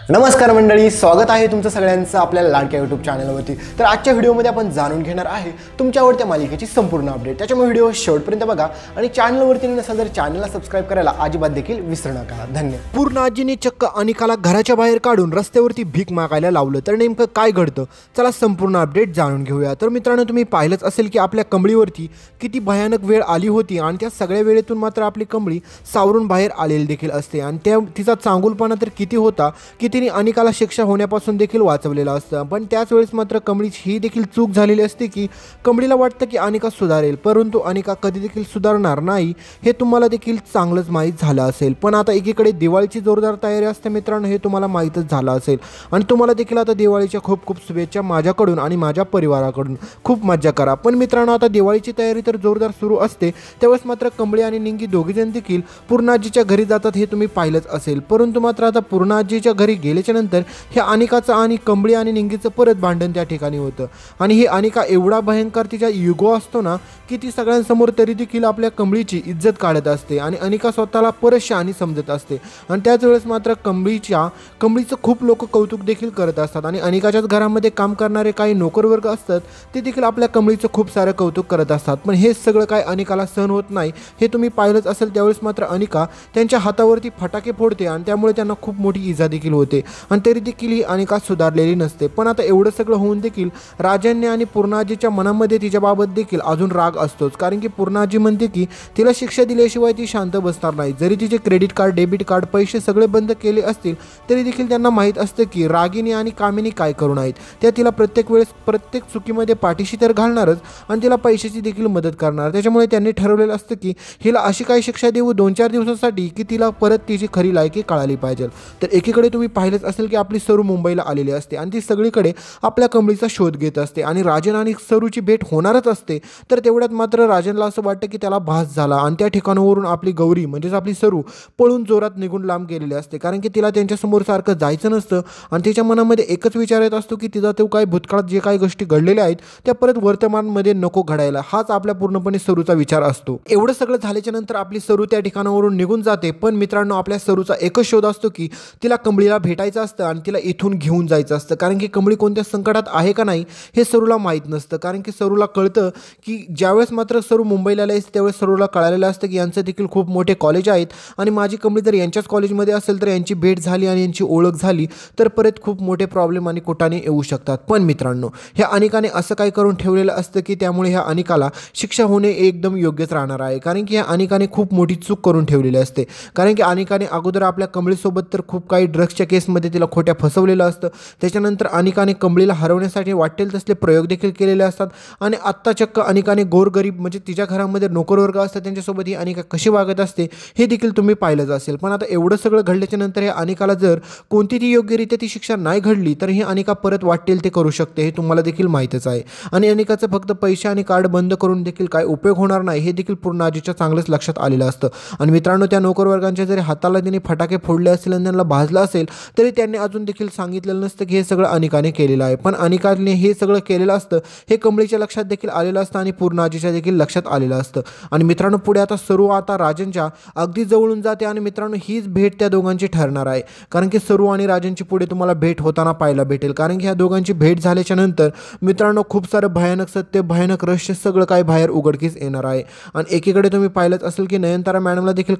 नमस्कार मंडळी, स्वागत आहे तुमचं सगळ्यांचं आपल्या लाडक्या यूट्यूब चॅनलवरती। तर आजच्या व्हिडिओमध्ये आपण जाणून घेणार आहे तुमच्या आवडत्या मालिकेची संपूर्ण अपडेट। त्याच्यामुळे व्हिडिओ शेवटपर्यंत बघा आणि चॅनलवरती नसाल तर चॅनलला सबस्क्राइब करायला अजिबात देखील विसरू नका। धन्यवाद। पूर्ण आजीने चक्क अनिकाला घराच्या बाहेर काढून रस्त्यावरती भीक मागायला लावलं, तर नेमकं काय घडतं चला संपूर्ण अपडेट जाणून घेऊया। तर मित्रांनो, तुम्ही पाहिलंच असेल की आपल्या कमळीवरती किती भयानक वेळ आली होती आणि त्या सगळ्या वेळेतून मात्र आपली कमळी सावरून बाहेर आलेली देखील असते आणि त्या तिचा चांगुलपणा तर किती होता की तिने अनिकाला शिक्षा होण्यापासून देखील वाचवलेलं असतं। पण त्याच वेळेस मात्र कमळीची ही देखील चूक झालेली असते की कमळीला वाटतं की अनिका सुधारेल, परंतु अनिका कधी देखील सुधारणार नाही हे तुम्हाला देखील चांगलंच माहीत झालं असेल। पण आता एकीकडे दिवाळीची जोरदार तयारी असते मित्रांनो, हे तुम्हाला माहीतच झालं असेल आणि तुम्हाला देखील आता दिवाळीच्या खूप खूप शुभेच्छा माझ्याकडून आणि माझ्या परिवाराकडून। खूप मज्जा करा। पण मित्रांनो, आता दिवाळीची तयारी तर जोरदार सुरू असते, त्यावेळेस मात्र कमळी आणि निंगी दोघीजण देखील पूर्णाजीच्या घरी जातात हे तुम्ही पाहिलंच असेल। परंतु मात्र आता पूर्णाजीच्या घरी गेल्याच्या नंतर हे अनिकाचं आणि कमळी आणि निंगीचं परत भांडण त्या ठिकाणी होतं आणि ही अनिका एवढा भयंकर तिच्या इगो असतो ना की ती सगळ्यांसमोर तरी देखील आपल्या कमळीची इज्जत काढत असते आणि अनिका स्वतःला परत शहाणी समजत असते आणि त्याच वेळेस मात्र कमळीचं खूप लोक कौतुक देखील करत असतात आणि अनिकाच्याच घरामध्ये काम करणारे काही नोकरवर्ग असतात ते देखील आपल्या कमळीचं खूप सारं कौतुक करत असतात। पण हे सगळं काय अनिकाला सहन होत नाही हे तुम्ही पाहिलंच असेल। त्यावेळेस मात्र अनिका त्यांच्या हातावरती फटाके फोडते आणि त्यामुळे त्यांना खूप मोठी इजा देखील होते आणि तरी देखील ही अनिका सुधारलेली नसते। पण आता एवढं सगळं होऊन देखील राजांनी आणि पूर्णाजीच्या मनामध्ये तिच्याबाबत देखील अजून राग असतोच, कारण की पूर्णाजी म्हणते की तिला शिक्षा दिल्याशिवाय ती शांत बसणार नाही। जरी तिचे क्रेडिट कार्ड, डेबिट कार्ड, पैसे सगळे बंद केले असतील तरी देखील त्यांना माहीत असतं की रागिनी आणि कामिनी काय करून आहेत। त्या तिला प्रत्येक वेळेस प्रत्येक चुकीमध्ये पाठीशी तर घालणारच आणि तिला पैशाची देखील मदत करणार। त्याच्यामुळे त्यांनी ठरवलेलं असतं की हिला अशी काही शिक्षा देऊ 2-4 दिवसासाठी की तिला परत तिची खरी लायकी कळाली पाहिजे। तर एकीकडे तुम्ही पाहिलंच असेल की आपली सरू मुंबईला आलेली असते आणि ती सगळीकडे आपल्या कमळीचा शोध घेत असते आणि राजन आणि सरूची भेट होणारच असते। तर तेवढ्यात मात्र राजनला असं वाटतं की त्याला भास झाला आणि त्या ठिकाणावरून आपली गौरी म्हणजेच आपली सरू पळून जोरात निघून लांब गेलेली असते, कारण की तिला त्यांच्यासमोर सारखं जायचं नसतं आणि तिच्या मनामध्ये एकच विचार येत असतो की तिचा तो काय भूतकाळात जे काही गोष्टी घडलेल्या आहेत त्या परत वर्तमानमध्ये नको घडायला, हाच आपल्या पूर्णपणे सरूचा विचार असतो। एवढं सगळं झाल्याच्या नंतर आपली सरू त्या ठिकाणावरून निघून जाते। पण मित्रांनो, आपल्या सरूचा एकच शोध असतो की तिला कमळीला भेटायचं असतं आणि तिला इथून घेऊन जायचं असतं, कारण की कमळी कोणत्या संकटात आहे का नाही हे सरूला माहीत नसतं। कारण की सरूला कळतं की ज्यावेळेस मात्र सरू मुंबईला आली त्यावेळेस सरूला कळालेलं असतं की यांचं देखील खूप मोठे कॉलेज आहेत आणि माझी कमळी जर यांच्याच कॉलेजमध्ये असेल तर यांची भेट झाली आणि यांची ओळख झाली तर परत खूप मोठे प्रॉब्लेम आणि कुटाने येऊ शकतात। पण मित्रांनो, ह्या अनिकाने असं काय करून ठेवलेलं असतं की त्यामुळे ह्या अनिकाला शिक्षा होणे एकदम योग्यच राहणार आहे, कारण की ह्या अनिकाने खूप मोठी चूक करून ठेवलेली असते। कारण की अनिकाने अगोदर आपल्या कमळीसोबत तर खूप काही ड्रग्सच्या केसमध्ये तिला खोट्या फसवलेलं असतं, त्याच्यानंतर अनिकाने कमळीला हरवण्यासाठी वाटेल तसले प्रयोग देखील केलेले असतात आणि आत्ता चक्क अनिकाने गोरगरीब म्हणजे तिच्या घरामध्ये नोकरवर्ग असतात त्यांच्यासोबत ही अनिका कशी वागत असते हे देखील तुम्ही पाहिलंच असेल। पण आता एवढं सगळं घडल्याच्या नंतर या अनिकाला जर कोणतीही योग्यरित्या ती शिक्षा नाही घडली तर ही अनिका परत वाटेल ते करू शकते, हे तुम्हाला देखील माहीतच आहे। आणि अनिकाचं फक्त पैसे आणि कार्ड बंद करून देखील काय उपयोग होणार नाही हे देखील पूर्णाजीच्या चांगलंच लक्षात आलेलं असतं। आणि मित्रांनो, त्या नोकरवर्गांच्या जरी हाताला त्यांनी फटाके फोडले असतील आणि त्यांना भाजलं असेल तरी त्यांनी अजून देखील सांगितलेलं नसतं की हे सगळं अनिकाने केलेलं आहे। पण अनिकाने हे सगळं केलेलं असतं हे कमळीच्या लक्षात देखील आलेलं असतं आणि पूर्णाजीच्या देखील लक्षात आलेलं असतं। आणि मित्रांनो, पुढे आता सरू आता राजनच्या अगदी जवळून जाते आणि मित्रांनो हीच भेट त्या दोघांची ठरणार आहे, कारण की सरू आणि राजनची पुढे तुम्हाला भेट होताना पाहायला भेटेल। कारण की ह्या दोघांची भेट झाल्याच्या नंतर मित्रांनो खूप सारं भयानक सत्य, भयानक रहस्य सगळं काय बाहेर उघडकीस येणार आहे। आणि एकीकडे तुम्ही पाहिलंच असेल की नयनतारा मॅडमला देखील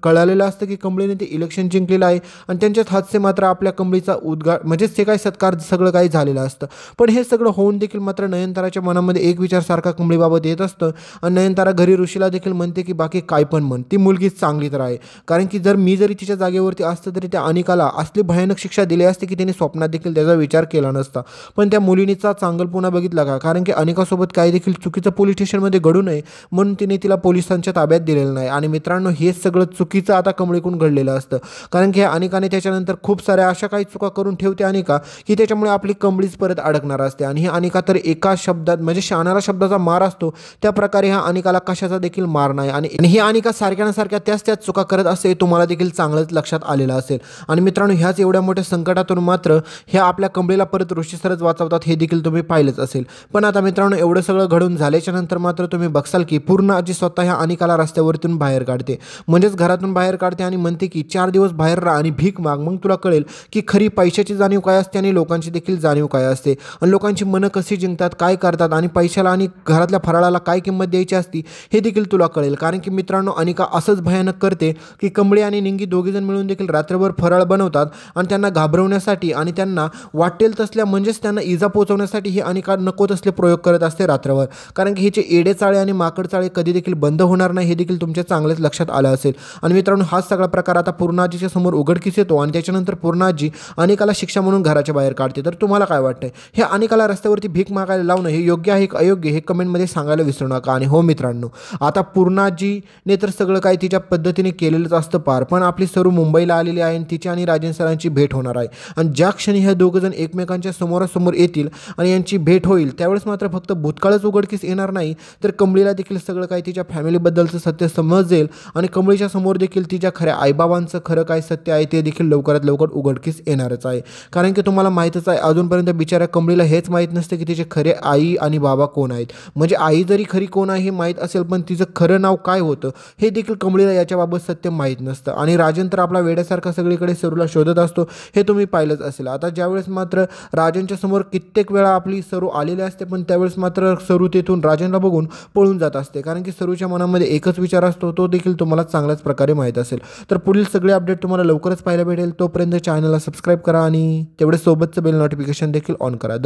कळालेलं असतं की कमळीने ते इलेक्शन जिंकलेलं आहे आणि त्यांच्याच हातचे मात्र आपल्या कमळीचा म्हणजेच ते काय सत्कार सगळं काही झालेलं असतं। पण हे सगळं होऊन देखील मात्र नयनताराच्या मनामध्ये एक विचार सारखा कमळीबाबत येत असतं आणि नयनतारा घरी ऋषीला देखील म्हणते की बाकी काय पण म्हण, ती मुलगी चांगली तर आहे, कारण की जर मी जरी तिच्या जागेवरती असतं तरी त्या अनिकाला असली भयानक शिक्षा दिली असते की तिने स्वप्नात देखील त्याचा विचार केला नसता। पण त्या मुलीनीचा चांगलपणा बघितला का, कारण की अनिकासोबत काही देखील चुकीचं पोलीस स्टेशनमध्ये घडू नये म्हणून तिने तिला पोलिसांच्या ताब्यात दिलेलं नाही। आणि मित्रांनो, हे सगळं चुकीचं आता कमळीकडून घडलेलं असतं, कारण की अनिकाने त्याच्यानंतर खूप साऱ्या अशा काही चुका करून ठेवते अनिका की त्याच्यामुळे आपली कमळीच परत अडकणार असते। आणि ही अनिका तर एका शब्दात म्हणजे शाणारा शब्दाचा मार असतो त्या प्रकारे ह्या अनिकाला कशाचा देखील मार नाही आणि ही अनिका सारख्या ना सारख्या त्याच चुका करत असते, तुम्हाला देखील चांगलंच लक्षात आलेलं असेल। आणि मित्रांनो, ह्याच एवढ्या मोठ्या संकटातून मात्र ह्या आपल्या कमळीला परत ऋषी सरच वाचवतात हे देखील तुम्ही पाहिलंच असेल। पण आता मित्रांनो, एवढं सगळं घडून झाल्याच्या नंतर मात्र तुम्ही बघसाल की पूर्ण आजी स्वतः ह्या अनिकाला रस्त्यावरतून बाहेर काढते, म्हणजेच घरातून बाहेर काढते आणि म्हणते की 4 दिवस बाहेर राहा आणि भीक माग, मग तुला कळेल की खरी पैशाची जाणीव काय असते आणि लोकांची देखील जाणीव काय असते आणि लोकांची मनं कशी जिंकतात, काय करतात आणि पैशाला आणि घरातल्या फराळाला काय किंमत द्यायची असती हे देखील तुला कळेल. कारण की मित्रांनो, अनिका असंच भयानक करते की कमळी आणि निंगी दोघेजण मिळून देखील रात्रभर फराळ बनवतात आणि त्यांना घाबरवण्यासाठी आणि त्यांना वाटेल तसल्या म्हणजेच त्यांना इजा पोहोचवण्यासाठी ही अनिका नको तसले प्रयोग करत असते रात्रभर. कारण की हिचे एडेचाळे आणि माकडचाळे कधी देखील बंद होणार नाही हे देखील तुमच्या चांगलेच लक्षात आलं असेल. आणि मित्रांनो, हाच सगळा प्रकार आता पूर्णाजीच्या समोर उघडकीस येतो आणि त्याच्यानंतर पूर्णाजी अनिकाला शिक्षा म्हणून घराच्या बाहेर काढते. तर तुम्हाला काय वाटतंय, हे अनिकाला रस्त्यावरती भीक मागायला लावणं हे योग्य आहे का अयोग्य हे कमेंटमध्ये सांगायला विसरू नका. आणि हो मित्रांनो, आता पूर्णाजीने तर सगळं काही तिच्या पद्धतीने केलेलंच असतं पार, पण आपली सरू मुंबईला आलेली आहे आणि तिची आणि राजन सरांची भेट होणार आहे. आणि ज्या क्षणी ह्या दोघंजण एकमेकांच्या समोरासमोर येतील आणि यांची भेट होईल त्यावेळेस मात्र फक्त भूतकाळच उघडकीस येणार नाही, तर कमळीला देखील सगळं काही तिच्या फॅमिलीबद्दलचं सत्य समजेल आणि कमळीच्या समोर देखील तिच्या खऱ्या आईबाबांचं खरं काय सत्य आहे ते देखील लवकरात लवकर उघडकीस येणारच आहे. कारण की तुम्हाला माहीतच आहे, अजूनपर्यंत बिचाऱ्या कमळीला हेच माहीत नसते की तिचे खरे आई आणि बाबा कोण आहेत. म्हणजे आई जरी खरी कोण आहे हे माहीत असेल, पण तिचं खरं नाव काय होतं हे देखील कमळीला याच्याबाबत सत्य माहीत नसतं. आणि राजन तर आपला वेड्यासारखा सगळीकडे सरूला शोधत असतो हे तुम्ही पाहिलंच असेल. आता ज्यावेळेस मात्र राजनच्या समोर कित्येक वेळा आपली सरू आलेली असते, पण त्यावेळेस मात्र सरू तेथून राजनला बघून पळून जात असते. कारण की सरूच्या मनामध्ये एकच विचार असतो, तो देखील तुम्हाला चांगल्याच प्रकारे माहीत असेल. तर पुढील सगळे अपडेट तुम्हाला लवकरच पाहायला भेटेल. तोपर्यंत चॅनलला सबस्क्राईब करा आणि तेवढे सोबतचं बेल नोटिफिकेशन देखील ऑन करा.